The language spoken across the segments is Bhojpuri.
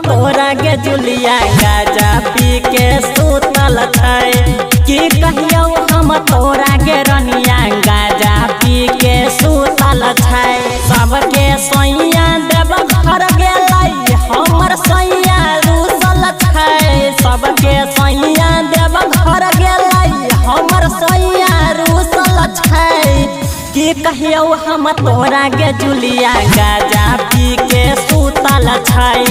तोरा गे जुलिया गाजा पी के सुतल छै। की कहियो हम तोरा गे रनिया गाजा पी के सुतल छै। सबके सैया देव घर गेलै हमर सैया रूसल छै। सबके सैया देव घर गेलै हमर सैया रूसल छै। की कहियो हम तोरा गे जुलिया गाजा पी के सुतल छै।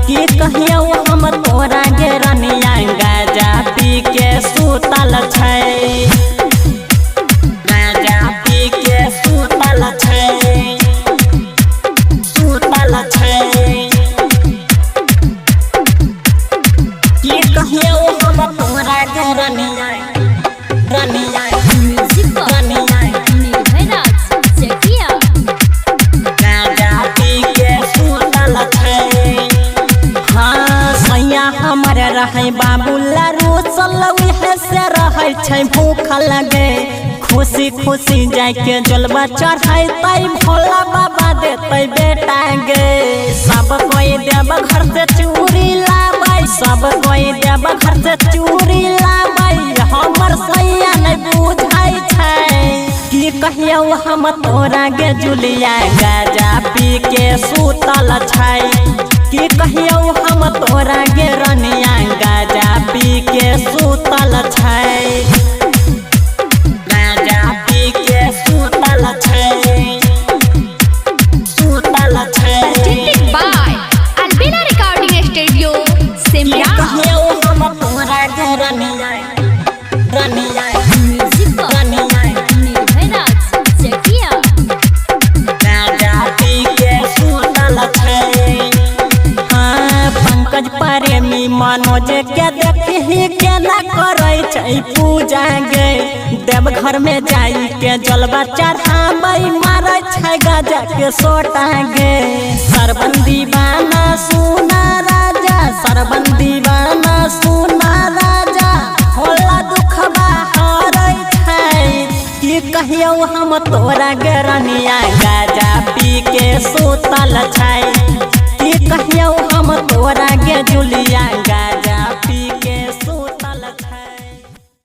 की कहियो हम तोरा गे रनिया गाजा पी के सुतल छै। गाजा पी के सुतल छै, सुतल छै। की कहियो हम तोरा गे रनिया रनिया रहे बाबूला रूसल उहे से रहे छै भूख लगे। खुशी खुशी जाके जलवा चढ़ाते भोला बाबा देते बेटा गे। सब कोई देव घर से चूड़ी लाबै, सब कोई देव घर से चूड़ी लाबै हमर सैया नहीं बुझाई छै। की कहियो हम तोरा गे जुलिया गाजा पी के सुतल छै। की कहियो हम तोरा गे रनिया गाजा पी के सुतल छै। गाजा पी के सुतल छै, सुतल छै। Presented by Albina Recording Studio, Simla. कहियो हम तोरा गे रनिया रनिया प्रेमी मनोज के देखी केना करे छै पूजा गे। देव घर में जाई के जलवा चढ़ाबै मारे छै गाजा के सोटा गे। सरबन दीवाना सुना राजा, सरबन दीवाना सुना राजा होला दुखबा हरै छै। की कहियो हम तोरा गे रनिया गाजा पी के सुतल छै। की कहियो हम तोरा गे जुलिया